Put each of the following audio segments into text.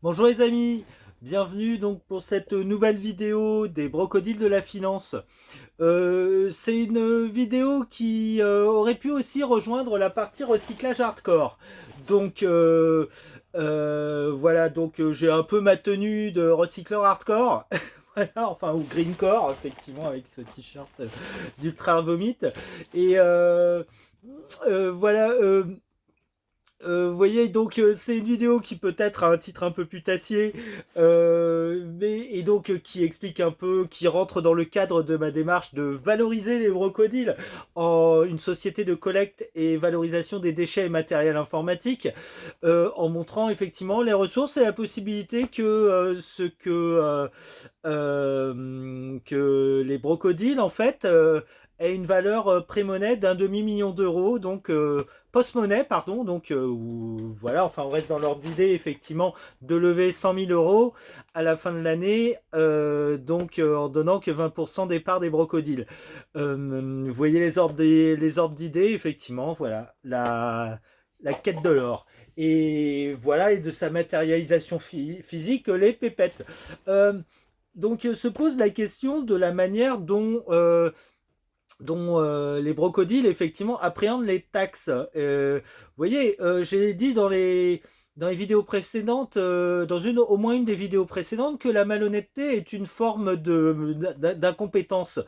Bonjour les amis, bienvenue donc pour cette nouvelle vidéo des brocodiles de la finance. C'est une vidéo qui aurait pu aussi rejoindre la partie recyclage hardcore. Donc voilà, j'ai un peu ma tenue de recycleur hardcore. Voilà, enfin, ou greencore, effectivement, avec ce t-shirt d'Ultra Vomit. Et voilà, vous voyez, c'est une vidéo qui peut-être a un titre un peu putassier, et donc qui explique un peu, qui rentre dans le cadre de ma démarche de valoriser les brocodiles en une société de collecte et valorisation des déchets et matériel informatique, en montrant effectivement les ressources et la possibilité que les brocodiles en fait aient une valeur pré-monnaie d'un demi-million d'euros, donc post-monnaie, pardon, voilà, enfin on reste dans l'ordre d'idée effectivement de lever 100 000 euros à la fin de l'année, en donnant que 20% des parts des brocodiles. Vous voyez les ordres d'idées, effectivement, voilà, la quête de l'or. Et voilà, et de sa matérialisation physique, les pépettes. Euh, se pose la question de la manière dont les brocodiles effectivement appréhendent les taxes. Vous voyez, j'ai dit dans les vidéos précédentes, au moins une des vidéos précédentes, que la malhonnêteté est une forme d'incompétence.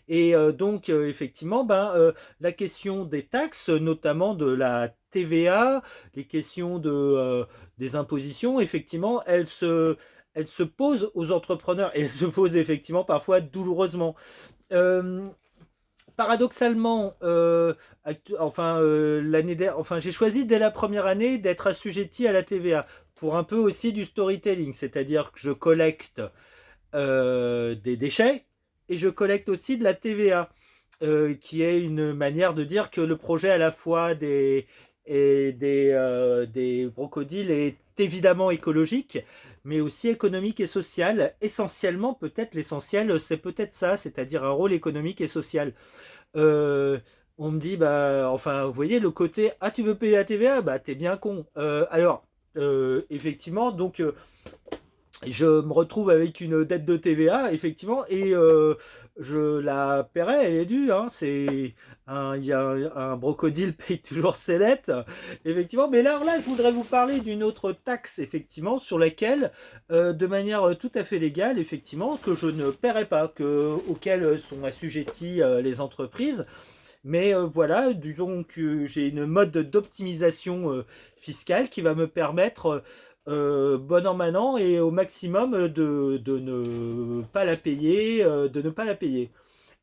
Et effectivement, la question des taxes, notamment de la TVA, les questions des impositions, effectivement, elles se posent aux entrepreneurs et elles se posent effectivement parfois douloureusement. Euh, Paradoxalement, j'ai choisi dès la première année d'être assujetti à la TVA pour un peu aussi du storytelling, c'est-à-dire que je collecte des déchets et je collecte aussi de la TVA, qui est une manière de dire que le projet à la fois des brocodiles est évidemment écologique, mais aussi économique et social. Essentiellement, peut-être l'essentiel, c'est peut-être ça, c'est-à-dire un rôle économique et social. Euh, on me dit, vous voyez, le côté, ah, tu veux payer la TVA? Bah, t'es bien con. Effectivement, je me retrouve avec une dette de TVA, effectivement, et je la paierai, elle est due. Hein, il y a un brocodile paye toujours ses dettes, effectivement. Mais là, je voudrais vous parler d'une autre taxe, effectivement, sur laquelle, de manière tout à fait légale, effectivement, que je ne paierai pas, auquel sont assujetties les entreprises. Mais voilà, disons que j'ai une mode d'optimisation fiscale qui va me permettre, bon an, mal an, et au maximum de ne pas la payer,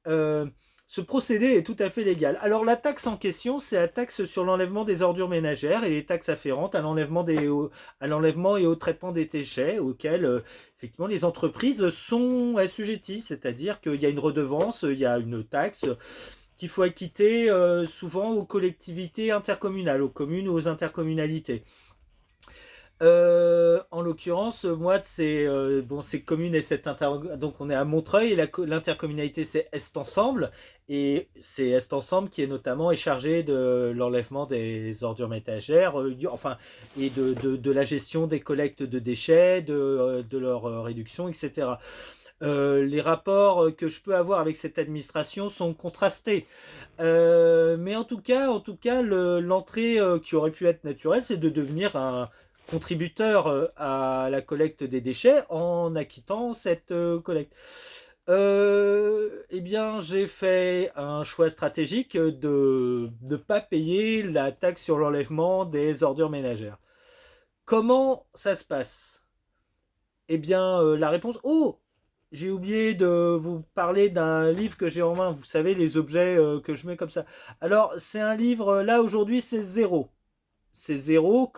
Euh, Ce procédé est tout à fait légal. Alors la taxe en question, c'est la taxe sur l'enlèvement des ordures ménagères et les taxes afférentes à l'enlèvement et au traitement des déchets auxquels effectivement les entreprises sont assujetties. C'est-à-dire qu'il y a une redevance, il y a une taxe qu'il faut acquitter souvent aux collectivités intercommunales, aux communes ou aux intercommunalités. En l'occurrence, moi, c'est commune et donc on est à Montreuil et l'intercommunalité c'est Est Ensemble, et c'est Est Ensemble qui est notamment chargé de l'enlèvement des ordures ménagères, et de la gestion des collectes de déchets, de leur réduction, etc. Les rapports que je peux avoir avec cette administration sont contrastés. Mais en tout cas, l'entrée qui aurait pu être naturelle, c'est de devenir un contributeur à la collecte des déchets en acquittant cette collecte. Eh bien, j'ai fait un choix stratégique de ne pas payer la taxe sur l'enlèvement des ordures ménagères. Comment ça se passe? Eh bien, la réponse... Oh, j'ai oublié de vous parler d'un livre que j'ai en main. Vous savez, les objets que je mets comme ça. Alors, c'est un livre, là, aujourd'hui, c'est zéro. C'est zéro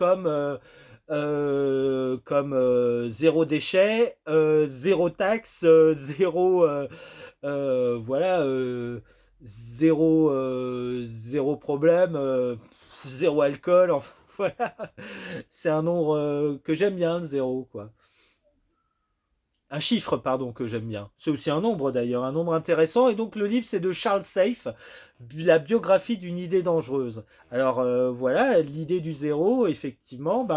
zéro déchet, zéro taxe, voilà, zéro problème, zéro alcool. Enfin, voilà. C'est un nombre que j'aime bien, le zéro, quoi. Un chiffre, pardon, que j'aime bien. C'est aussi un nombre d'ailleurs, un nombre intéressant. Et donc le livre, c'est de Charles Safe, la biographie d'une idée dangereuse. Alors voilà, l'idée du zéro, effectivement,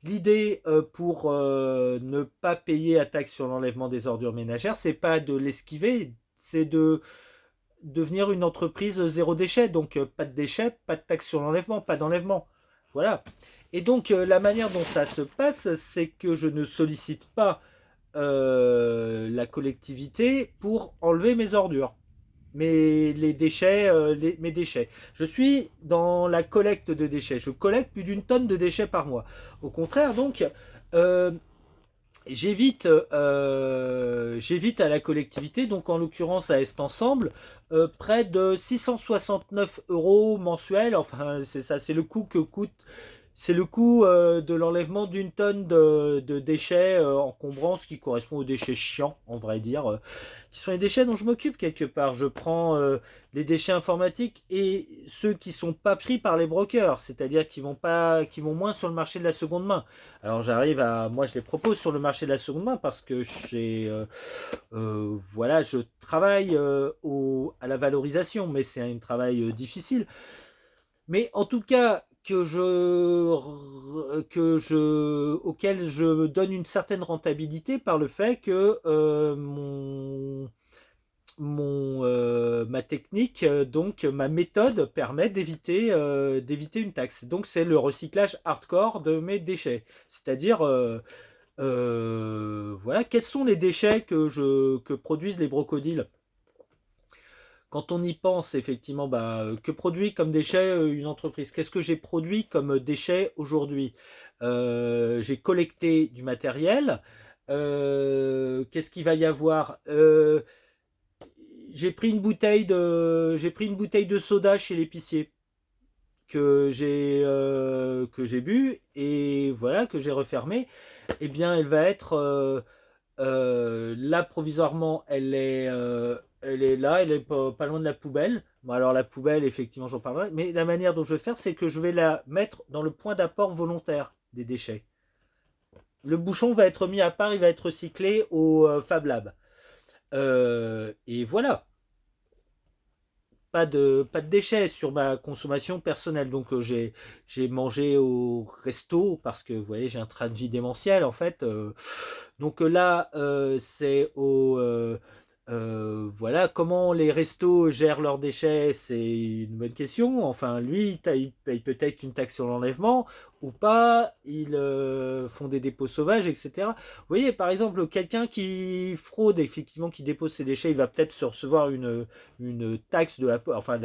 l'idée pour ne pas payer à taxe sur l'enlèvement des ordures ménagères, c'est pas de l'esquiver, c'est de devenir une entreprise zéro déchet. Donc pas de déchets, pas de taxe sur l'enlèvement, pas d'enlèvement. Voilà. Et donc la manière dont ça se passe, c'est que je ne sollicite pas la collectivité pour enlever mes ordures, les déchets, mes déchets. Je suis dans la collecte de déchets. Je collecte plus d'une tonne de déchets par mois. Au contraire, donc, euh, j'évite à la collectivité, donc en l'occurrence à Est Ensemble, près de 669 euros mensuels. Enfin, c'est ça, c'est le coût de l'enlèvement d'une tonne de déchets encombrants, ce qui correspond aux déchets chiants, en vrai dire, qui sont les déchets dont je m'occupe quelque part. Je prends les déchets informatiques et ceux qui sont pas pris par les brokers, c'est-à-dire qui vont moins sur le marché de la seconde main. Alors moi je les propose sur le marché de la seconde main parce que voilà, je travaille à la valorisation, mais c'est un travail difficile. Mais en tout cas, auquel je donne une certaine rentabilité par le fait que ma technique, donc ma méthode permet d'éviter une taxe. Donc c'est le recyclage hardcore de mes déchets. C'est-à-dire, voilà, quels sont les déchets que produisent les brocodiles. Quand on y pense, effectivement, que produit comme déchet une entreprise? Qu'est-ce que j'ai produit comme déchet aujourd'hui? J'ai collecté du matériel. Qu'est-ce qu'il va y avoir? J'ai pris une bouteille de soda chez l'épicier que j'ai bu et voilà que j'ai refermé. Eh bien, elle va être là provisoirement, elle est là, elle est pas loin de la poubelle. Bon, alors la poubelle, effectivement, j'en parlerai. Mais la manière dont je vais faire, c'est que je vais la mettre dans le point d'apport volontaire des déchets. Le bouchon va être mis à part, il va être recyclé au Fab Lab. Et voilà, pas de déchets sur ma consommation personnelle. Donc j'ai mangé au resto parce que vous voyez, j'ai un train de vie démentiel en fait. Donc là, c'est voilà, comment les restos gèrent leurs déchets, c'est une bonne question. Enfin, lui, il paye peut-être une taxe sur l'enlèvement ou pas. Ils font des dépôts sauvages, etc. Vous voyez, par exemple, quelqu'un qui fraude, effectivement, qui dépose ses déchets, il va peut-être se recevoir une taxe de enfin,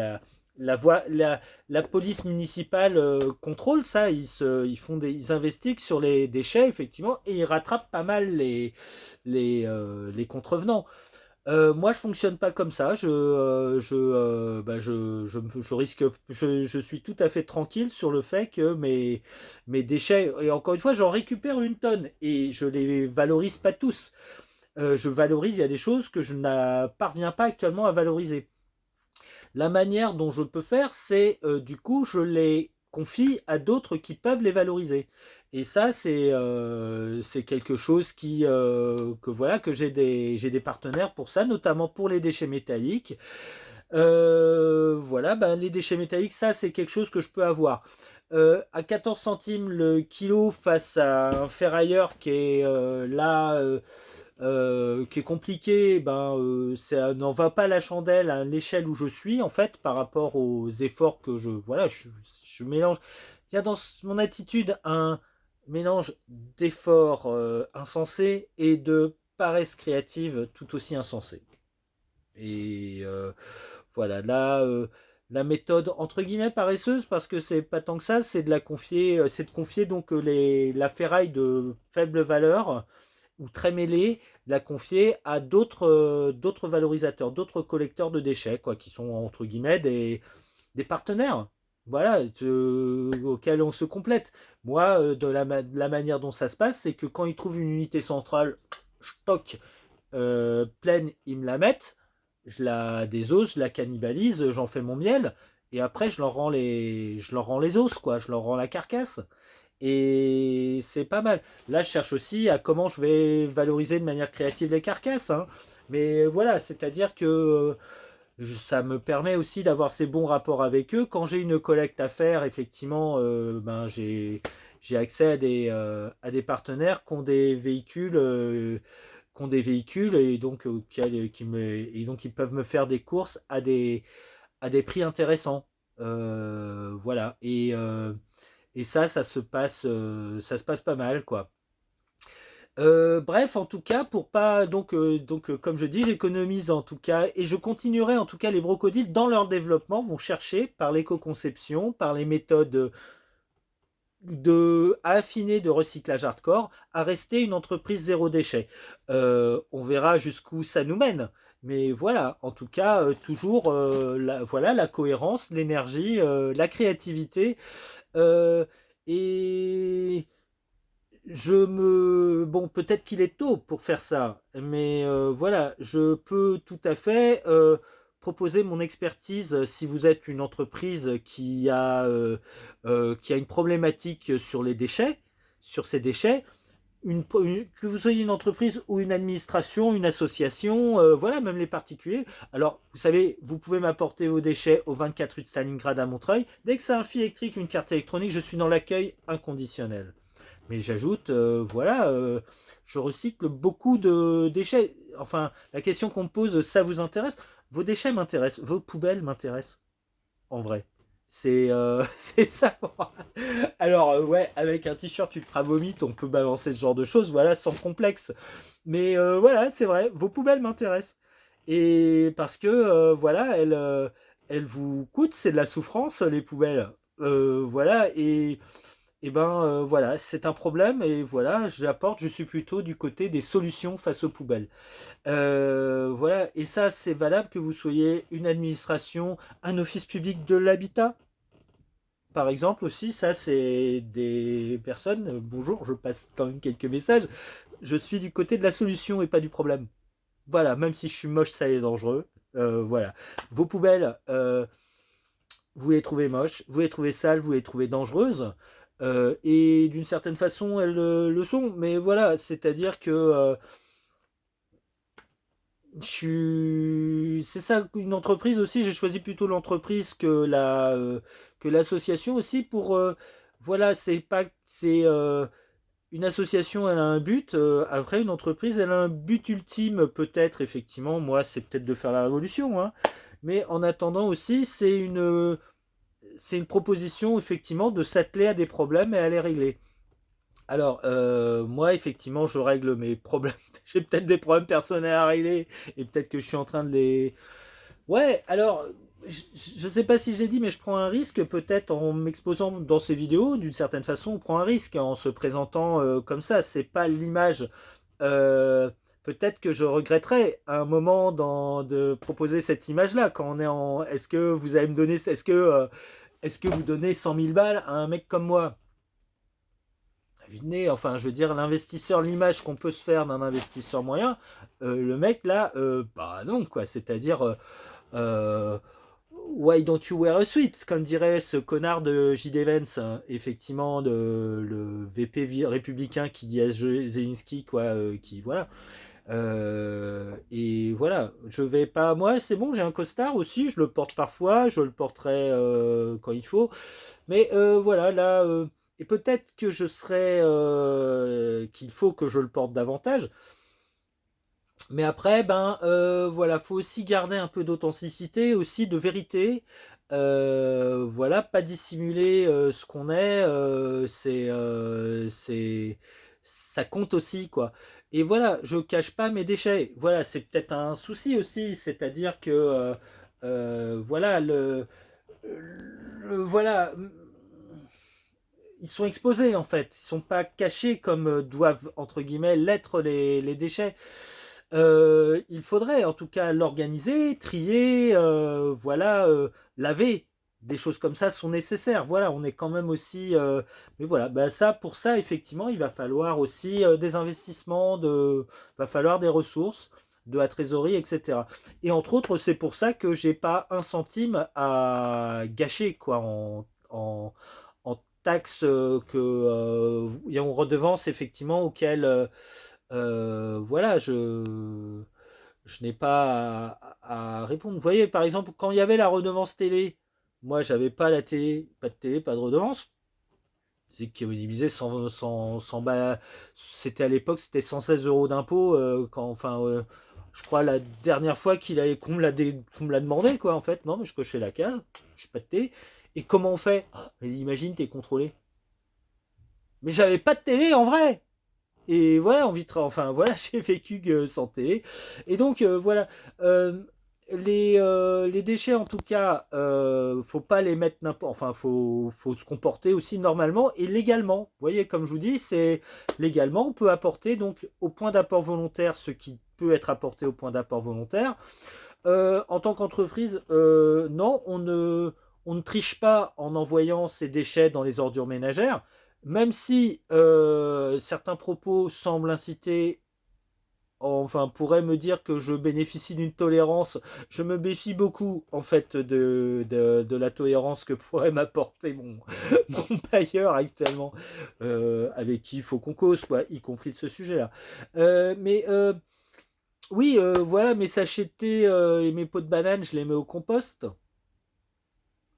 la police municipale contrôle ça, ils investiguent sur les déchets effectivement et ils rattrapent pas mal les contrevenants. Moi, je fonctionne pas comme ça. Je risque, je suis tout à fait tranquille sur le fait que mes déchets, et encore une fois, j'en récupère une tonne et je les valorise pas tous. Je valorise, il y a des choses que je ne parviens pas actuellement à valoriser. La manière dont je peux faire, c'est du coup, je les confie à d'autres qui peuvent les valoriser. Et ça, c'est quelque chose que voilà, que j'ai des partenaires pour ça, notamment pour les déchets métalliques. Voilà, les déchets métalliques, ça, c'est quelque chose que je peux avoir. À 14 centimes le kilo face à un ferrailleur qui est là qui est compliqué, ça n'en va pas la chandelle à l'échelle où je suis en fait par rapport aux efforts que voilà, je mélange. Il y a dans mon attitude un mélange d'efforts insensés et de paresse créative tout aussi insensée. Et voilà, là, la méthode entre guillemets paresseuse, parce que c'est pas tant que ça, c'est de confier donc la ferraille de faible valeur ou très mêlée, la confier à d'autres valorisateurs, d'autres collecteurs de déchets, quoi, qui sont entre guillemets des partenaires. Voilà, auxquels on se complète. Moi, de la manière dont ça se passe, c'est que quand ils trouvent une unité centrale, stock pleine, ils me la mettent, je la désose, je la cannibalise, j'en fais mon miel, et après je leur rends les os, quoi, je leur rends la carcasse. Et c'est pas mal. Là, je cherche aussi à comment je vais valoriser de manière créative les carcasses, hein. Mais voilà, c'est-à-dire que Ça me permet aussi d'avoir ces bons rapports avec eux. Quand j'ai une collecte à faire, effectivement, ben j'ai accès à des partenaires qui ont des véhicules et donc et donc ils peuvent me faire des courses à des prix intéressants. Voilà. Et ça se passe pas mal, quoi. Bref, en tout cas, pour pas comme je dis, j'économise en tout cas et je continuerai en tout cas les brocodiles dans leur développement vont chercher par l'éco-conception, par les méthodes à affiner de recyclage hardcore, à rester une entreprise zéro déchet. On verra jusqu'où ça nous mène. Mais voilà, en tout cas, toujours voilà, la cohérence, l'énergie, la créativité. Euh, et bon, peut-être qu'il est tôt pour faire ça, mais voilà, je peux tout à fait proposer mon expertise si vous êtes une entreprise qui a une problématique sur les déchets, sur ces déchets, que vous soyez une entreprise ou une administration, une association, voilà, même les particuliers. Alors, vous savez, vous pouvez m'apporter vos déchets au 24 rue de Stalingrad à Montreuil. Dès que c'est un fil électrique, une carte électronique, je suis dans l'accueil inconditionnel. Mais j'ajoute, voilà, je recycle beaucoup de déchets. Enfin, la question qu'on me pose, ça vous intéresse? Vos déchets m'intéressent, vos poubelles m'intéressent, en vrai. C'est ça. Alors, ouais, avec un t-shirt ultra vomite, on peut balancer ce genre de choses, voilà, sans complexe. Mais voilà, c'est vrai, vos poubelles m'intéressent. Et parce que, voilà, elles vous coûtent, c'est de la souffrance, les poubelles. Voilà, et ben voilà, c'est un problème et voilà, je suis plutôt du côté des solutions face aux poubelles. Voilà, et ça c'est valable que vous soyez une administration, un office public de l'habitat. Par exemple aussi, ça c'est des personnes, bonjour, je passe quand même quelques messages, je suis du côté de la solution et pas du problème. Voilà, même si je suis moche, ça est dangereux. Voilà. Vos poubelles, vous les trouvez moches, vous les trouvez sales, vous les trouvez dangereuses. Et d'une certaine façon, elles le sont. Mais voilà, c'est-à-dire que c'est ça une entreprise aussi. J'ai choisi plutôt l'entreprise que l'association aussi pour voilà, c'est pas c'est une association, elle a un but. Après, une entreprise, elle a un but ultime, peut-être, effectivement. Moi, c'est peut-être de faire la révolution, hein. Mais en attendant aussi, c'est une proposition effectivement de s'atteler à des problèmes et à les régler. Alors, moi, effectivement, je règle mes problèmes. J'ai peut-être des problèmes personnels à régler et peut-être que je suis en train de les. Ouais, alors, je ne sais pas si je l'ai dit, mais je prends un risque peut-être en m'exposant dans ces vidéos. D'une certaine façon, on prend un risque en se présentant comme ça. C'est pas l'image. euh, Peut-être que je regretterai à un moment de proposer cette image-là quand on est en. Est-ce que vous allez me donner. Est-ce que vous donnez 100 000 balles à un mec comme moi? Enfin, je veux dire, l'investisseur, l'image qu'on peut se faire d'un investisseur moyen, le mec là, bah non, quoi. C'est-à-dire, euh, why don't you wear a suit? Comme dirait ce connard de J.D. Vance, hein, effectivement, le VP républicain qui dit à Zelensky, quoi, qui, voilà. Et voilà, je vais pas. Moi, c'est bon, j'ai un costard aussi, je le porte parfois, je le porterai quand il faut. Mais voilà, là, et peut-être que je serai, qu'il faut que je le porte davantage. Mais après, ben voilà, faut aussi garder un peu d'authenticité, aussi de vérité. Voilà, pas dissimuler ce qu'on est. Ça compte aussi, quoi. Et voilà, je cache pas mes déchets. Voilà, c'est peut-être un souci aussi, c'est-à-dire que voilà voilà, ils sont exposés en fait. Ils sont pas cachés comme doivent entre guillemets l'être les déchets. Il faudrait en tout cas l'organiser, trier, voilà, laver. Des choses comme ça sont nécessaires. Voilà, on est quand même aussi. Mais voilà, bah ça, pour ça, effectivement, il va falloir aussi des investissements, va falloir des ressources, de la trésorerie, etc. Et entre autres, c'est pour ça que j'ai pas un centime à gâcher quoi en taxes et en redevances effectivement auxquelles voilà je n'ai pas à répondre. Vous voyez, par exemple, quand il y avait la redevance télé, moi, j'avais pas la télé, pas de redevance. C'est qu'ils divisaient 100 c'était à l'époque, c'était 116 euros d'impôt. Je crois la dernière fois qu'on me l'a demandé, quoi, en fait. Non, mais je cochais la case, je pas de télé. Et comment on fait? Mais imagine, t'es contrôlé. Mais j'avais pas de télé en vrai! Et voilà, enfin voilà, j'ai vécu sans télé. Et donc voilà, Euh, les déchets en tout cas, faut pas les mettre n'importe, enfin faut se comporter aussi normalement et légalement. Vous voyez, comme je vous dis, c'est légalement, on peut apporter donc au point d'apport volontaire ce qui peut être apporté au point d'apport volontaire. En tant qu'entreprise, non, on ne triche pas en envoyant ces déchets dans les ordures ménagères, même si certains propos semblent inciter, enfin, pourraient me dire que je bénéficie d'une tolérance. Je me méfie beaucoup, en fait, de la tolérance que pourrait m'apporter mon payeur actuellement, avec qui il faut qu'on cause, quoi, y compris de ce sujet-là. Mais oui, voilà, mes sachets de thé et mes pots de banane, je les mets au compost.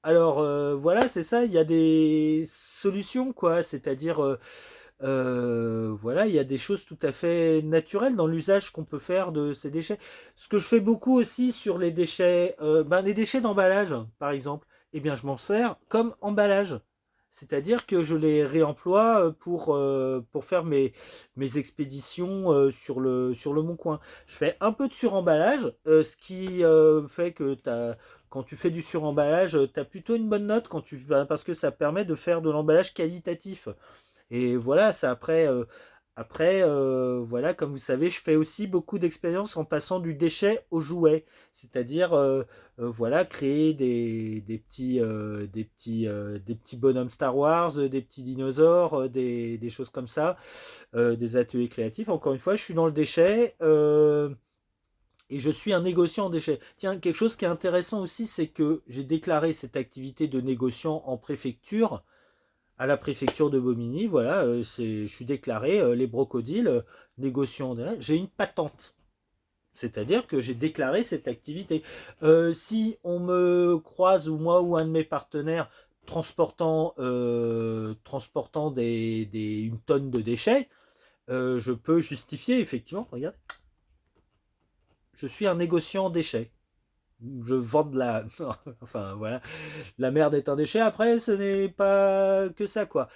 Alors voilà, c'est ça, il y a des solutions, quoi. C'est-à-dire, voilà, il y a des choses tout à fait naturelles dans l'usage qu'on peut faire de ces déchets. Ce que je fais beaucoup aussi sur les déchets, les déchets d'emballage, par exemple, eh bien, je m'en sers comme emballage. C'est-à-dire que je les réemploie pour faire mes expéditions sur le Mont Coin. Je fais un peu de suremballage, ce qui fait que quand tu fais du suremballage, tu as plutôt une bonne note parce que ça permet de faire de l'emballage qualitatif. Et voilà, ça voilà, comme vous savez, je fais aussi beaucoup d'expériences en passant du déchet au jouet, c'est-à-dire voilà, créer des petits bonhommes Star Wars, des petits dinosaures, des choses comme ça, des ateliers créatifs. Encore une fois, je suis dans le déchet. Et je suis un négociant en déchets. Tiens, quelque chose qui est intéressant aussi, c'est que j'ai déclaré cette activité de négociant en préfecture, à la préfecture de Bobigny. Voilà, je suis déclaré les brocodiles, négociant en déchets. J'ai une patente. C'est-à-dire que j'ai déclaré cette activité. Si on me croise, ou moi ou un de mes partenaires, transportant une tonne de déchets, je peux justifier, effectivement, regarde, je suis un négociant en déchets. Je vends de la... enfin, voilà. La merde est un déchet. Après, ce n'est pas que ça, quoi.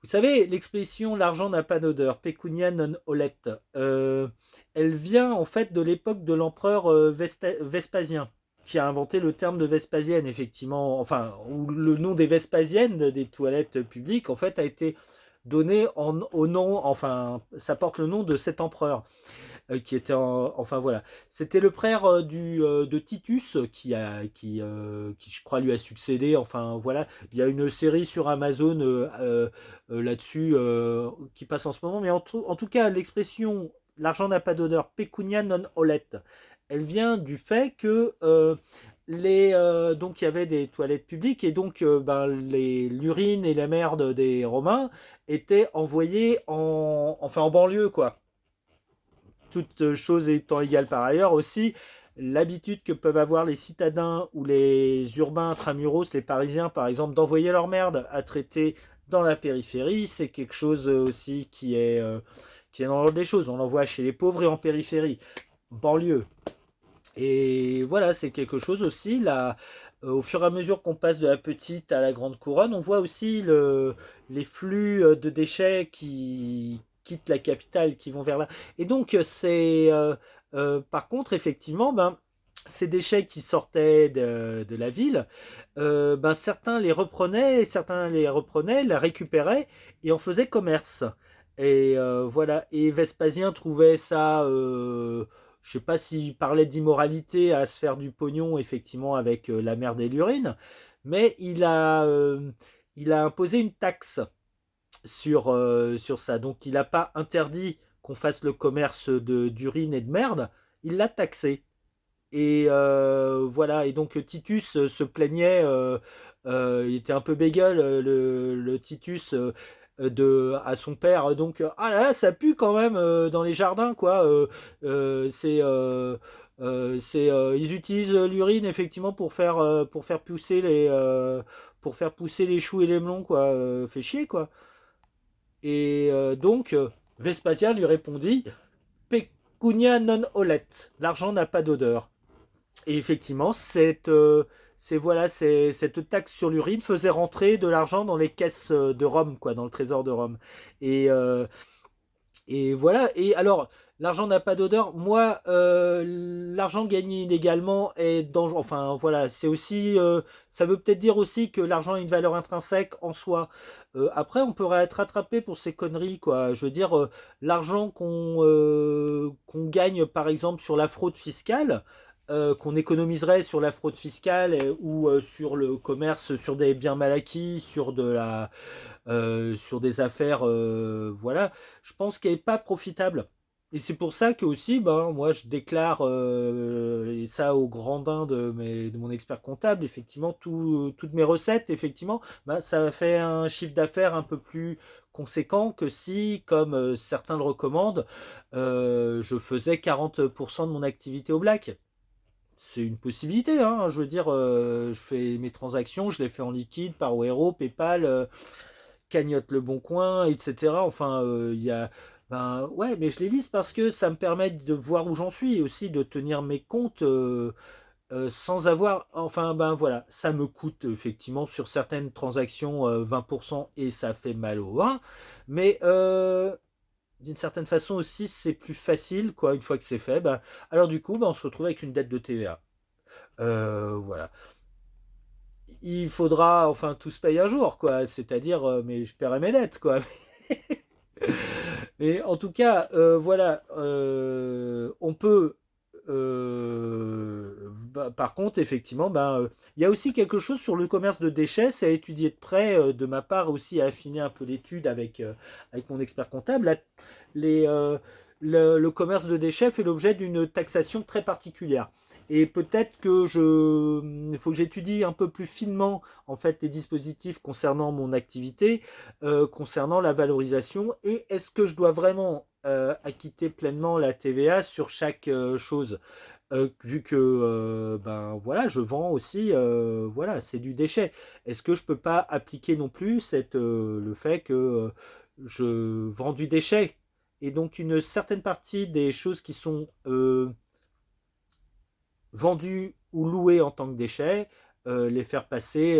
Vous savez, l'expression l'argent n'a pas d'odeur, pecunia non olet, elle vient en fait de l'époque de l'empereur Vespasien, qui a inventé le terme de Vespasienne, effectivement, enfin, où le nom des Vespasiennes, des toilettes publiques, en fait, a été donné au nom, enfin, ça porte le nom de cet empereur qui était enfin voilà, c'était le frère de Titus qui je crois lui a succédé. Enfin voilà, il y a une série sur Amazon là-dessus qui passe en ce moment. Mais en tout cas, l'expression l'argent n'a pas d'odeur, pecunia non olet, elle vient du fait que donc il y avait des toilettes publiques et donc l'urine et la merde des Romains étaient envoyées enfin en banlieue, quoi, toutes choses étant égales par ailleurs, aussi l'habitude que peuvent avoir les citadins ou les urbains intramuros, les Parisiens par exemple, d'envoyer leur merde à traiter dans la périphérie, c'est quelque chose aussi qui est dans l'ordre des choses. On l'envoie chez les pauvres et en périphérie, banlieue. Et voilà, c'est quelque chose aussi, là, au fur et à mesure qu'on passe de la petite à la grande couronne, on voit aussi les flux de déchets qui quittent la capitale, qui vont vers là. Et donc, par contre, effectivement, ces déchets qui sortaient de la ville, certains les reprenaient, la récupéraient et en faisaient commerce. Et voilà. Et Vespasien trouvait ça, je sais pas s'il parlait d'immoralité à se faire du pognon, effectivement, avec la merde et l'urine, mais il a imposé une taxe sur ça. Donc il n'a pas interdit qu'on fasse le commerce d'urine et de merde, il l'a taxé. Et voilà, et donc Titus se plaignait, il était un peu bégueule, le Titus, à son père. Donc, ah là là, ça pue quand même dans les jardins, quoi. Ils utilisent l'urine effectivement pour faire pousser les choux et les melons, quoi. Fait chier, quoi. Et donc, Vespasien lui répondit Pecunia non olet. L'argent n'a pas d'odeur. Et effectivement, cette taxe sur l'urine faisait rentrer de l'argent dans les caisses de Rome, quoi, dans le trésor de Rome. Et, euh, et voilà. Et alors, l'argent n'a pas d'odeur. Moi, l'argent gagné illégalement est dangereux. Enfin, voilà, c'est aussi. Ça veut peut-être dire aussi que l'argent a une valeur intrinsèque en soi. Après, on pourrait être rattrapé pour ces conneries, quoi. Je veux dire, l'argent qu'on gagne, par exemple, sur la fraude fiscale. Qu'on économiserait sur la fraude fiscale ou sur le commerce, sur des biens mal acquis, sur des affaires, voilà, je pense qu'elle n'est pas profitable. Et c'est pour ça que aussi, ben, moi, je déclare, et ça au grand dain de mon expert comptable, effectivement, toutes mes recettes, effectivement, ben, ça fait un chiffre d'affaires un peu plus conséquent que si, comme certains le recommandent, je faisais 40% de mon activité au black. C'est une possibilité, hein. Je veux dire, je fais mes transactions, je les fais en liquide par Wero, PayPal, Cagnotte Le Bon Coin, etc. Enfin, il y a. Ben ouais, mais je les lise parce que ça me permet de voir où j'en suis et aussi de tenir mes comptes sans avoir. Enfin, ben voilà, ça me coûte effectivement sur certaines transactions 20% et ça fait mal au 1. Mais d'une certaine façon aussi, c'est plus facile, quoi, une fois que c'est fait. Ben, alors du coup, ben, on se retrouve avec une dette de TVA. Voilà. Il faudra, enfin, tout se paye un jour, quoi. C'est-à-dire, mais je paierai mes dettes, quoi. Et en tout cas, voilà, on peut. Par contre, effectivement, ben, il y a aussi quelque chose sur le commerce de déchets, c'est à étudier de près, de ma part aussi, à affiner un peu l'étude avec mon expert comptable. Les, euh, le commerce de déchets fait l'objet d'une taxation très particulière. Et peut-être il faut que j'étudie un peu plus finement en fait les dispositifs concernant mon activité, concernant la valorisation et est-ce que je dois vraiment acquitter pleinement la TVA sur chaque chose. Vu que ben voilà, je vends aussi, voilà, c'est du déchet. Est-ce que je peux pas appliquer non plus le fait que je vends du déchet et donc une certaine partie des choses qui sont vendues ou louées en tant que déchets, les faire passer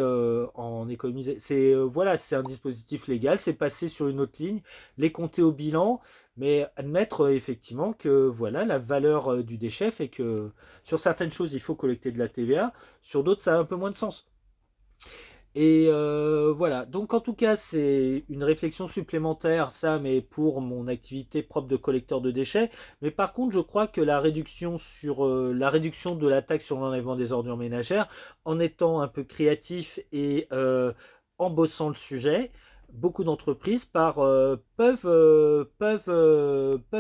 en économiser. Voilà, c'est un dispositif légal, c'est passer sur une autre ligne, les compter au bilan, mais admettre effectivement que voilà la valeur du déchet fait que sur certaines choses il faut collecter de la TVA, sur d'autres ça a un peu moins de sens. Et voilà, donc en tout cas c'est une réflexion supplémentaire, ça, mais pour mon activité propre de collecteur de déchets. Mais par contre, je crois que la réduction de la taxe sur l'enlèvement des ordures ménagères, en étant un peu créatif et en bossant le sujet, beaucoup d'entreprises peuvent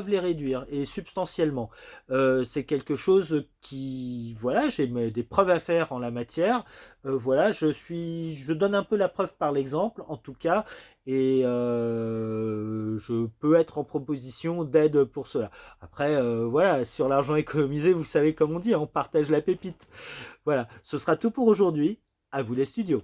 les réduire et substantiellement. C'est quelque chose qui, voilà, j'ai des preuves à faire en la matière. Voilà, je donne un peu la preuve par l'exemple, en tout cas, et je peux être en proposition d'aide pour cela. Après, voilà, sur l'argent économisé, vous savez comme on dit, on partage la pépite. Voilà, ce sera tout pour aujourd'hui. À vous les studios.